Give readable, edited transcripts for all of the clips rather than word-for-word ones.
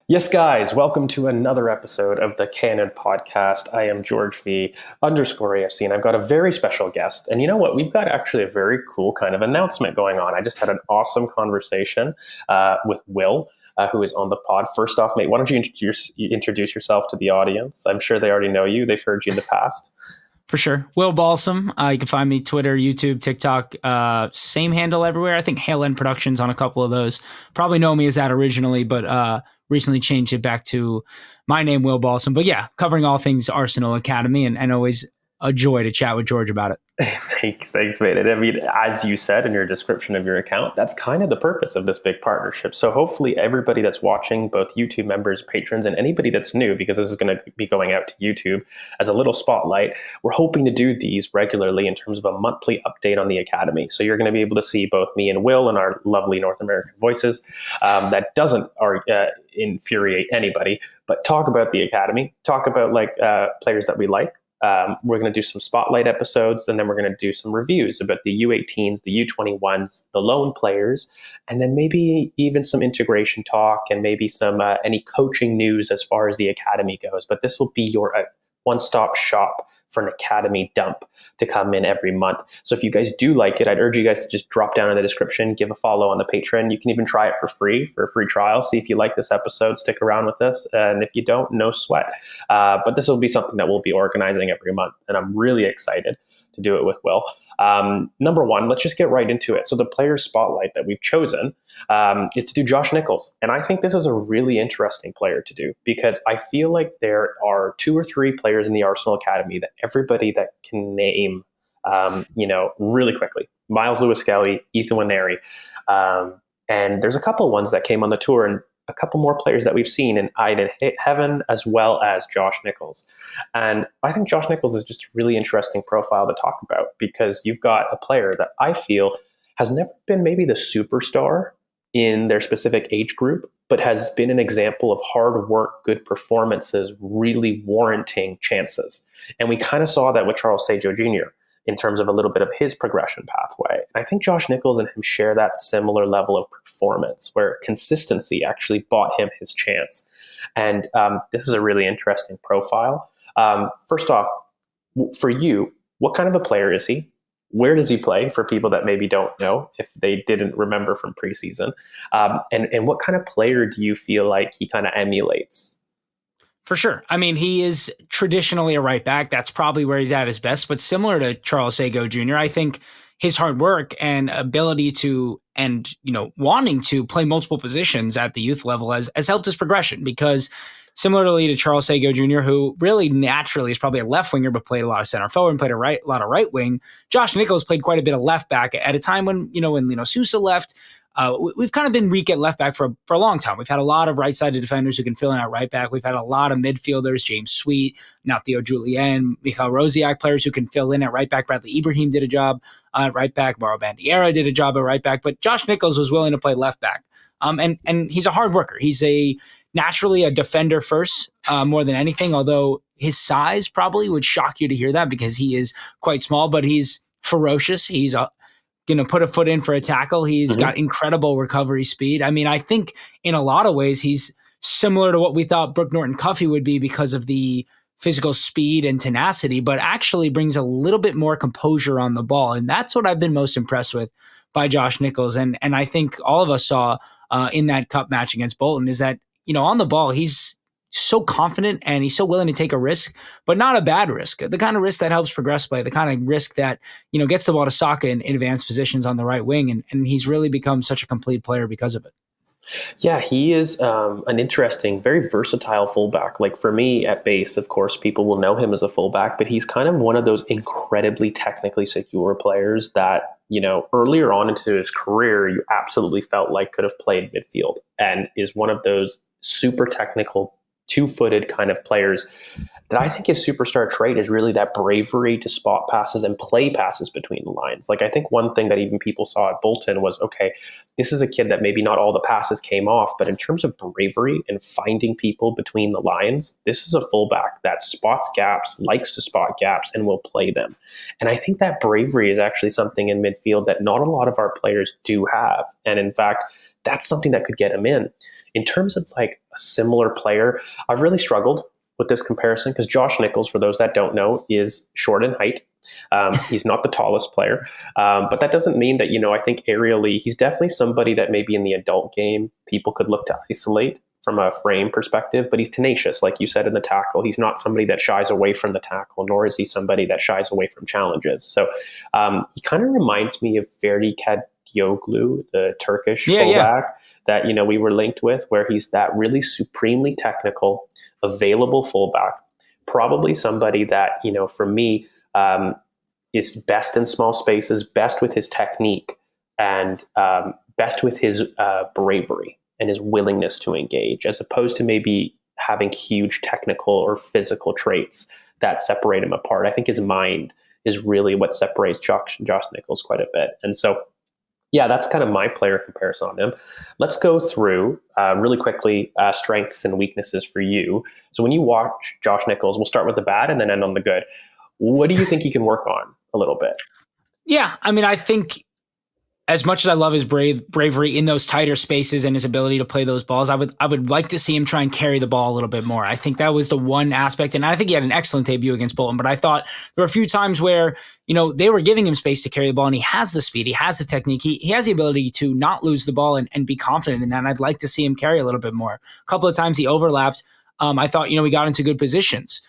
Yes, guys, welcome to another episode of the Canon Podcast. I am George V underscore AFC, and I've got a very special guest. And you know what? We've got actually a very cool kind of announcement going on. I just had an awesome conversation with Will, who is on the pod. First off, mate, why don't you introduce yourself to the audience? I'm sure they already know you. They've heard you in the past. For sure. Will Balsam. You can find me Twitter, YouTube, TikTok, same handle everywhere. I think Hail End Productions on a couple of those. Probably know me as that originally, but recently changed it back to my name, Will Balsam. But yeah, covering all things Arsenal Academy and always a joy to chat with George about it. Thanks, mate. And I mean, as you said in your description of your account, that's kind of the purpose of this big partnership. So hopefully everybody that's watching, both YouTube members, patrons, and anybody that's new, because this is going to be going out to YouTube as a little spotlight, we're hoping to do these regularly in terms of a monthly update on the Academy. So you're going to be able to see both me and Will and our lovely North American voices. That doesn't infuriate anybody, but talk about the Academy, talk about players that we like. We're going to do some spotlight episodes, and then we're going to do some reviews about the U18s, the U21s, the lone players, and then maybe even some integration talk and maybe some any coaching news as far as the Academy goes. But this will be your one-stop shop for an Academy dump to come in every month. So if you guys do like it, I'd urge you guys to just drop down in the description, give a follow on the Patreon. You can even try it for a free trial. See if you like this episode, stick around with us. And if you don't, no sweat. But this will be something that we'll be organizing every month. And I'm really excited to do it with Will. Number one, let's just get right into it. So the player spotlight that we've chosen is to do Josh Nichols. And I think this is a really interesting player to do because I feel like there are two or three players in the Arsenal Academy that everybody that can name, really quickly. Miles Lewis-Skelly, Ethan Nwaneri. And there's a couple ones that came on the tour and a couple more players that we've seen in Iden Heaven as well as Josh Nichols. And I think Josh Nichols is just a really interesting profile to talk about because you've got a player that I feel has never been maybe the superstar in their specific age group, but has been an example of hard work, good performances, really warranting chances. And we kind of saw that with Charles Sajo Jr. in terms of a little bit of his progression pathway. And I think Josh Nichols and him share that similar level of performance where consistency actually bought him his chance. And this is a really interesting profile. First off, for you, what kind of a player is he? Where does he play for people that maybe don't know if they didn't remember from preseason? And what kind of player do you feel like he kind of emulates? For sure. I mean, he is traditionally a right back. That's probably where he's at his best. But similar to Charles Sago Jr., I think his hard work and ability to wanting to play multiple positions at the youth level has helped his progression because similarly to Charles Sago Jr., who really naturally is probably a left winger, but played a lot of center forward and played a lot of right wing, Josh Nichols played quite a bit of left back at a time when Sousa left. We've kind of been weak at left back for a long time. We've had a lot of right-sided defenders who can fill in at right back. We've had a lot of midfielders, James Sweet, now Theo Julien, Mikhail Rosiak, players who can fill in at right back. Bradley Ibrahim did a job at right back. Mauro Bandiera did a job at right back. But Josh Nichols was willing to play left back. And he's a hard worker. He's naturally a defender first, more than anything, although his size probably would shock you to hear that because he is quite small, but he's ferocious. He's going to put a foot in for a tackle. He's got incredible recovery speed. I mean, I think in a lot of ways, he's similar to what we thought Brooke Norton-Cuffy would be because of the physical speed and tenacity, but actually brings a little bit more composure on the ball. And that's what I've been most impressed with by Josh Nichols. And I think all of us saw in that cup match against Bolton is that, on the ball, he's so confident and he's so willing to take a risk, but not a bad risk. The kind of risk that helps progress play, the kind of risk that, gets the ball to Saka in advanced positions on the right wing. And he's really become such a complete player because of it. Yeah, he is an interesting, very versatile fullback. Like for me at base, of course, people will know him as a fullback, but he's kind of one of those incredibly technically secure players that, earlier on into his career, you absolutely felt like could have played midfield and is one of those super technical, two-footed kind of players that I think his superstar trait is really that bravery to spot passes and play passes between the lines. Like I think one thing that even people saw at Bolton was, okay, this is a kid that maybe not all the passes came off, but in terms of bravery and finding people between the lines, this is a fullback that spots gaps, likes to spot gaps, and will play them. And I think that bravery is actually something in midfield that not a lot of our players do have. And in fact, that's something that could get him in. In terms of like a similar player, I've really struggled with this comparison because Josh Nichols, for those that don't know, is short in height. He's not the tallest player, but that doesn't mean that, I think aerially, he's definitely somebody that maybe in the adult game, people could look to isolate from a frame perspective, but he's tenacious, like you said, in the tackle. He's not somebody that shies away from the tackle, nor is he somebody that shies away from challenges. So he kind of reminds me of Ferdi Kadioglu, the Turkish fullback that, we were linked with, where he's that really supremely technical, available fullback, probably somebody that, for me, is best in small spaces, best with his technique, and best with his bravery and his willingness to engage, as opposed to maybe having huge technical or physical traits that separate him apart. I think his mind is really what separates Josh Nichols quite a bit. And so, yeah, that's kind of my player comparison on him. Let's go through really quickly strengths and weaknesses for you. So when you watch Josh Nichols, we'll start with the bad and then end on the good. What do you think he can work on a little bit? Yeah, I mean, I think as much as I love his bravery in those tighter spaces and his ability to play those balls, I would like to see him try and carry the ball a little bit more. I think that was the one aspect, and I think he had an excellent debut against Bolton, but I thought there were a few times where, they were giving him space to carry the ball, and he has the speed, he has the technique, he has the ability to not lose the ball and be confident in that, and I'd like to see him carry a little bit more. A couple of times he overlapped. I thought, we got into good positions.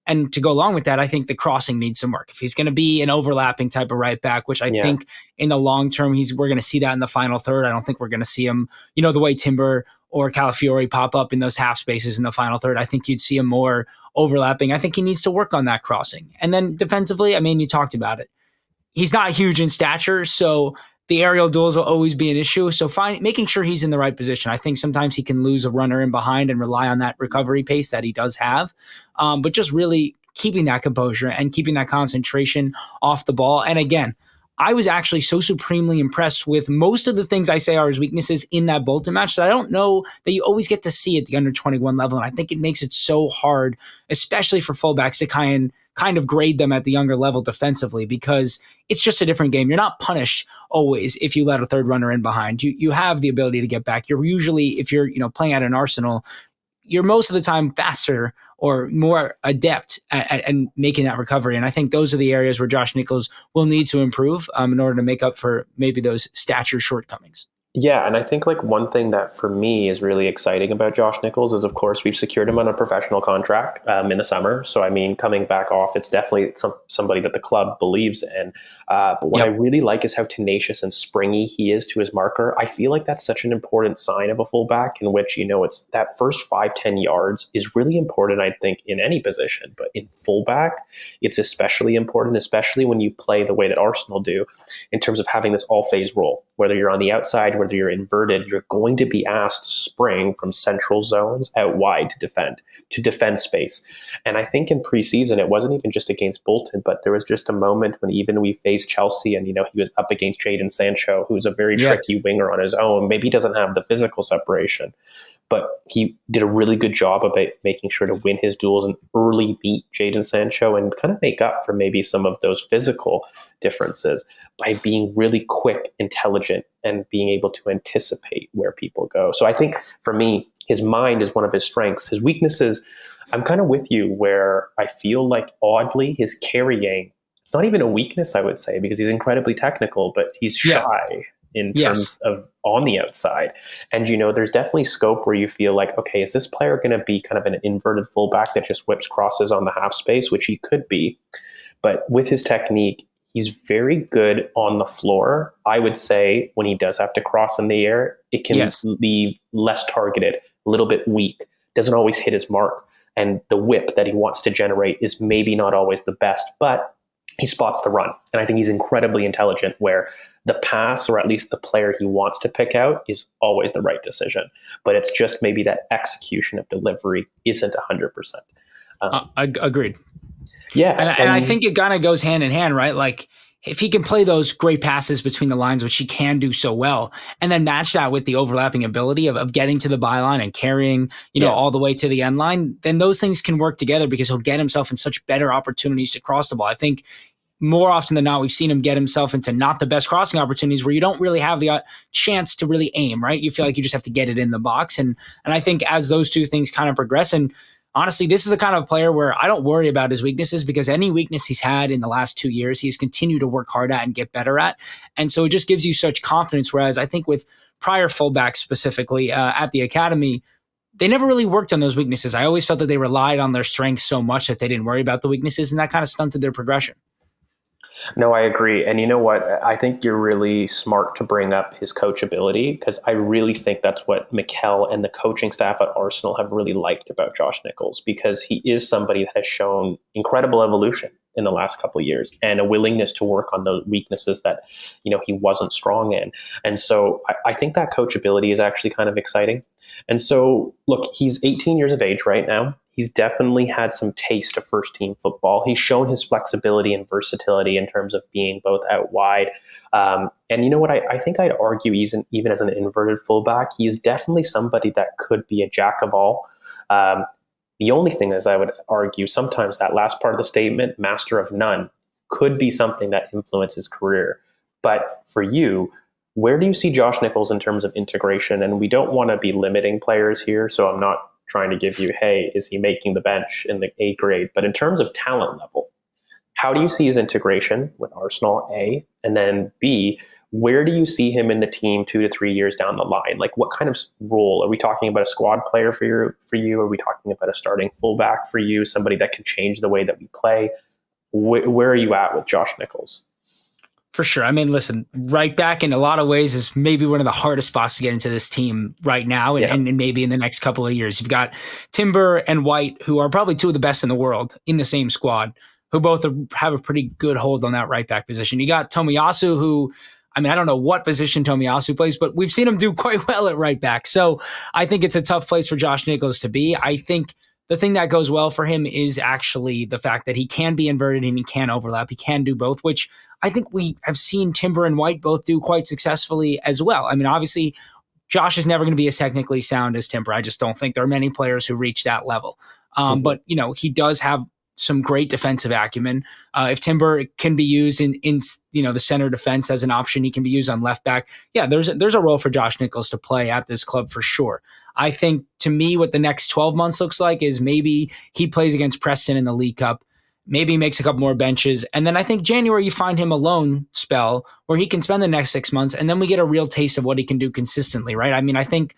And to go along with that, I think the crossing needs some work. If he's going to be an overlapping type of right back, which I think in the long term, we're going to see that in the final third. I don't think we're going to see him, the way Timber or Calafiori pop up in those half spaces in the final third. I think you'd see him more overlapping. I think he needs to work on that crossing. And then defensively, I mean, you talked about it. He's not huge in stature, so the aerial duels will always be an issue. So making sure he's in the right position. I think sometimes he can lose a runner in behind and rely on that recovery pace that he does have. But just really keeping that composure and keeping that concentration off the ball. And again, I was actually so supremely impressed with most of the things I say are his weaknesses in that Bolton match that I don't know that you always get to see at the under 21 level. And I think it makes it so hard, especially for fullbacks, to kind of grade them at the younger level defensively, because it's just a different game. You're not punished always if you let a third runner in behind. You have the ability to get back. You're usually, if you're playing at an Arsenal, you're most of the time faster or more adept at making that recovery. And I think those are the areas where Josh Nichols will need to improve in order to make up for maybe those stature shortcomings. Yeah, and I think like one thing that for me is really exciting about Josh Nichols is, of course, we've secured him on a professional contract in the summer. So, I mean, coming back off, it's definitely somebody that the club believes in. But what I really like is how tenacious and springy he is to his marker. I feel like that's such an important sign of a fullback, in which, it's that first 5-10 yards is really important, I think, in any position. But in fullback, it's especially important, especially when you play the way that Arsenal do, in terms of having this all-phase role. Whether you're on the outside, whether you're inverted, you're going to be asked to spring from central zones out wide to defend space. And I think in preseason, it wasn't even just against Bolton, but there was just a moment when even we faced Chelsea and, he was up against Jadon Sancho, who's a very tricky winger on his own. Maybe he doesn't have the physical separation, but he did a really good job of making sure to win his duels and early beat Jadon Sancho and kind of make up for maybe some of those physical differences by being really quick, intelligent, and being able to anticipate where people go. So I think for me, his mind is one of his strengths. His weaknesses, I'm kind of with you, where I feel like oddly his carrying, it's not even a weakness, I would say, because he's incredibly technical, but he's shy in terms of on the outside. And, there's definitely scope where you feel like, okay, is this player going to be kind of an inverted fullback that just whips crosses on the half space, which he could be. But with his technique, he's very good on the floor. I would say when he does have to cross in the air, it can leave less targeted, a little bit weak, doesn't always hit his mark. And the whip that he wants to generate is maybe not always the best, but he spots the run. And I think he's incredibly intelligent, where the pass, or at least the player he wants to pick out, is always the right decision. But it's just maybe that execution of delivery isn't 100%. Agreed. Yeah. And I think it kind of goes hand in hand, right? Like, if he can play those great passes between the lines, which he can do so well, and then match that with the overlapping ability of getting to the byline and carrying, all the way to the end line, then those things can work together, because he'll get himself in such better opportunities to cross the ball. I think more often than not, we've seen him get himself into not the best crossing opportunities where you don't really have the chance to really aim, right? You feel like you just have to get it in the box. And I think as those two things kind of progress, and honestly, this is the kind of player where I don't worry about his weaknesses, because any weakness he's had in the last 2 years, he's continued to work hard at and get better at. And so it just gives you such confidence. Whereas I think with prior fullbacks specifically at the academy, they never really worked on those weaknesses. I always felt that they relied on their strengths so much that they didn't worry about the weaknesses, and that kind of stunted their progression. No, I agree. And you know what? I think you're really smart to bring up his coachability, because I really think that's what Mikel and the coaching staff at Arsenal have really liked about Josh Nichols, because he is somebody that has shown incredible evolution in the last couple of years and a willingness to work on those weaknesses that, he wasn't strong in. And so I think that coachability is actually kind of exciting. And so, look, he's 18 years of age right now. He's definitely had some taste of first team football. He's shown his flexibility and versatility in terms of being both out wide. And you know what? I think I'd argue even as an inverted fullback, he is definitely somebody that could be a jack of all. The only thing is, I would argue sometimes that last part of the statement, master of none, could be something that influences his career. But for you, where do you see Josh Nichols in terms of integration? And we don't want to be limiting players here, so I'm not trying to give you, hey, is he making the bench in the A grade? But in terms of talent level, how do you see his integration with Arsenal, A? And then B, where do you see him in the team 2 to 3 years down the line? Like, what kind of role? Are we talking about a squad player for you? Are we talking about a starting fullback for you? Somebody that can change the way that we play? Where are you at with Josh Nichols? For sure. I mean, listen, right back in a lot of ways is maybe one of the hardest spots to get into this team right now, and maybe in the next couple of years. You've got Timber and White, who are probably two of the best in the world in the same squad, who both have a pretty good hold on that right back position. You got Tomiyasu, who, I mean, I don't know what position Tomiyasu plays, but we've seen him do quite well at right back. So I think it's a tough place for Josh Nichols to be. I think the thing that goes well for him is actually the fact that he can be inverted and he can overlap. He can do both, which I think we have seen Timber and White both do quite successfully as well. I mean, obviously, Josh is never going to be as technically sound as Timber. I just don't think there are many players who reach that level. But, he does have some great defensive acumen. If Timber can be used in the center defense as an option, he can be used on left back. Yeah, there's a role for Josh Nichols to play at this club for sure. I think, to me, what the next 12 months looks like is maybe he plays against Preston in the League Cup, maybe makes a couple more benches, and then I think January you find him a loan spell where he can spend the next 6 months, and then we get a real taste of what he can do consistently, right? I mean, I think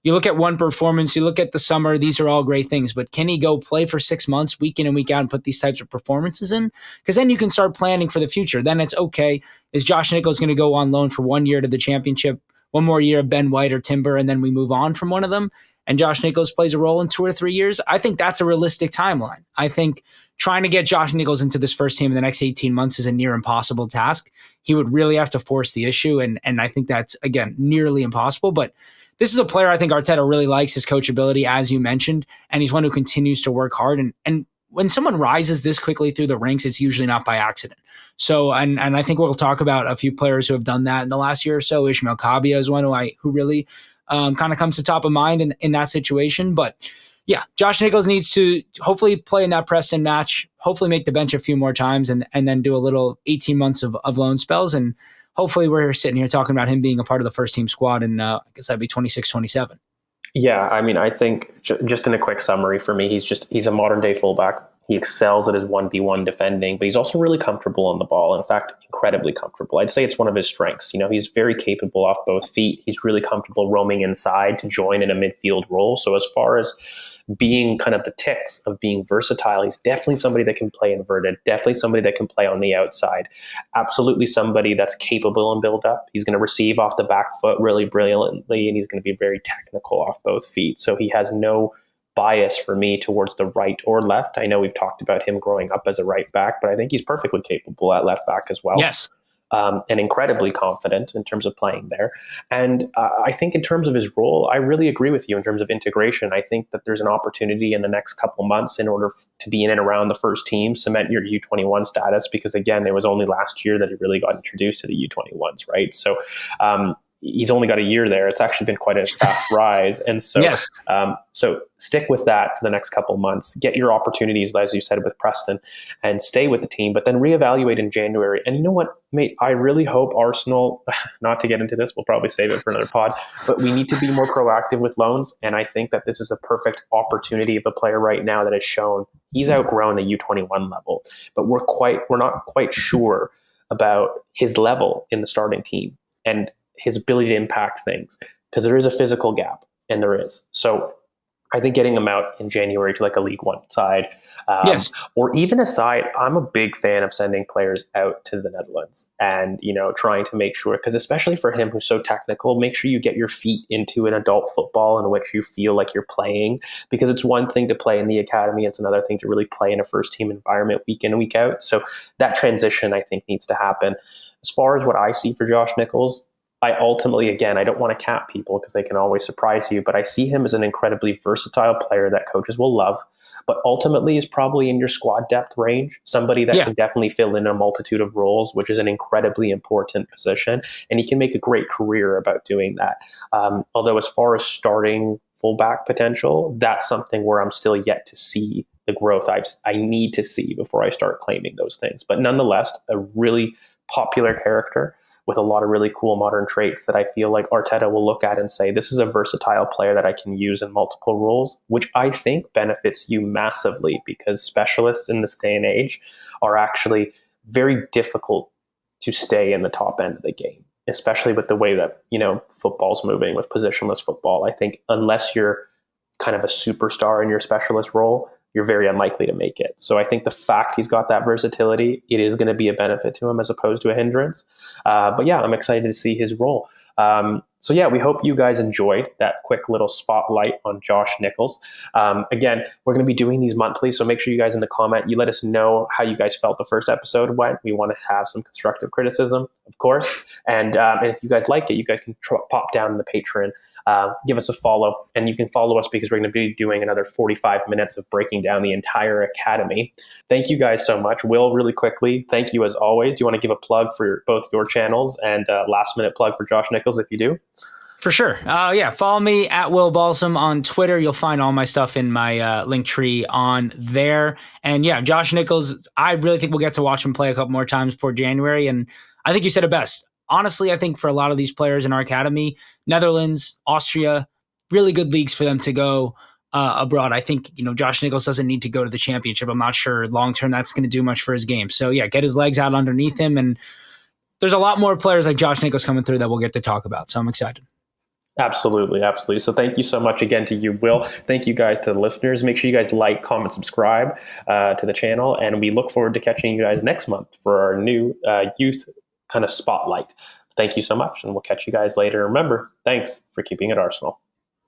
you look at one performance, you look at the summer, these are all great things, but can he go play for 6 months, week in and week out, and put these types of performances in? Because then you can start planning for the future. Then it's okay, is Josh Nichols going to go on loan for 1 year to the championship, one more year of Ben White or Timber, and then we move on from one of them, and Josh Nichols plays a role in 2 or 3 years? I think that's a realistic timeline. I think trying to get Josh Nichols into this first team in the next 18 months is a near impossible task. He would really have to force the issue, and I think that's, again, nearly impossible. But this is a player I think Arteta really likes, his coachability, as you mentioned, and he's one who continues to work hard. And when someone rises this quickly through the ranks, it's usually not by accident. So, and I think we'll talk about a few players who have done that in the last year or so. Ishmael Kabia is one who really kind of comes to top of mind in that situation. But yeah, Josh Nichols needs to hopefully play in that Preston match, hopefully make the bench a few more times, and then do a little 18 months of loan spells. And hopefully we're sitting here talking about him being a part of the first team squad in, I guess that'd be 26, 27. Yeah, I mean, I think just in a quick summary for me, he's a modern day fullback. He excels at his 1v1 defending, but he's also really comfortable on the ball. In fact, incredibly comfortable. I'd say it's one of his strengths. He's very capable off both feet. He's really comfortable roaming inside to join in a midfield role. So as far as being kind of the ticks of being versatile, he's definitely somebody that can play inverted, definitely somebody that can play on the outside, absolutely somebody that's capable in build up. He's going to receive off the back foot really brilliantly, and he's going to be very technical off both feet. So he has no bias for me towards the right or left. I know we've talked about him growing up as a right back, but I think he's perfectly capable at left back as well. Yes. And incredibly confident in terms of playing there. And I think in terms of his role, I really agree with you in terms of integration. I think that there's an opportunity in the next couple months in order to be in and around the first team, cement your U21 status, because again, it was only last year that he really got introduced to the U21s, right? So he's only got a year there. It's actually been quite a fast rise. And so, Yes. so stick with that for the next couple of months, get your opportunities, as you said, with Preston, and stay with the team, but then reevaluate in January. And you know what, mate, I really hope Arsenal, not to get into this, we'll probably save it for another pod, but we need to be more proactive with loans. And I think that this is a perfect opportunity of a player right now that has shown he's outgrown the U21 level, but we're not quite sure about his level in the starting team and his ability to impact things, because there is a physical gap, and there is. So I think getting him out in January to like a League One side, Yes. or even a side, I'm a big fan of sending players out to the Netherlands and, you know, trying to make sure, because especially for him who's so technical, make sure you get your feet into an adult football in which you feel like you're playing, because it's one thing to play in the academy. It's another thing to really play in a first team environment week in and week out. So that transition, I think, needs to happen. As far as what I see for Josh Nichols, I ultimately, again, I don't want to cap people because they can always surprise you, but I see him as an incredibly versatile player that coaches will love, but ultimately is probably in your squad depth range, somebody that can definitely fill in a multitude of roles, which is an incredibly important position, and he can make a great career about doing that. Although as far as starting fullback potential, that's something where I'm still yet to see the growth I need to see before I start claiming those things. But nonetheless, a really popular character with a lot of really cool modern traits that I feel like Arteta will look at and say, this is a versatile player that I can use in multiple roles, which I think benefits you massively, because specialists in this day and age are actually very difficult to stay in the top end of the game, especially with the way that, you know, football's moving with positionless football. I think unless you're kind of a superstar in your specialist role, you're very unlikely to make it. So I think the fact he's got that versatility, it is going to be a benefit to him as opposed to a hindrance. But yeah, I'm excited to see his role. So yeah, we hope you guys enjoyed that quick little spotlight on Josh Nichols. Again, we're going to be doing these monthly, so make sure you guys in the comment, you let us know how you guys felt the first episode went. We want to have some constructive criticism, of course. And if you guys like it, you guys can pop down in the Patreon. Give us a follow, and you can follow us because we're going to be doing another 45 minutes of breaking down the entire academy. Thank you guys so much. Will, really quickly, thank you as always. Do you want to give a plug for both your channels and last minute plug for Josh Nichols if you do? For sure. Yeah, follow me at Will Balsam on Twitter. You'll find all my stuff in my link tree on there. And yeah, Josh Nichols, I really think we'll get to watch him play a couple more times before January. And I think you said it best. Honestly, I think for a lot of these players in our academy, Netherlands, Austria, really good leagues for them to go abroad. I think, you know, Josh Nichols doesn't need to go to the championship. I'm not sure long-term that's going to do much for his game. So yeah, get his legs out underneath him. And there's a lot more players like Josh Nichols coming through that we'll get to talk about. So I'm excited. Absolutely, absolutely. So thank you so much again to you, Will. Thank you guys to the listeners. Make sure you guys like, comment, subscribe to the channel. And we look forward to catching you guys next month for our new youth kind of spotlight. Thank you so much, and we'll catch you guys later. Remember, thanks for keeping it Arsenal.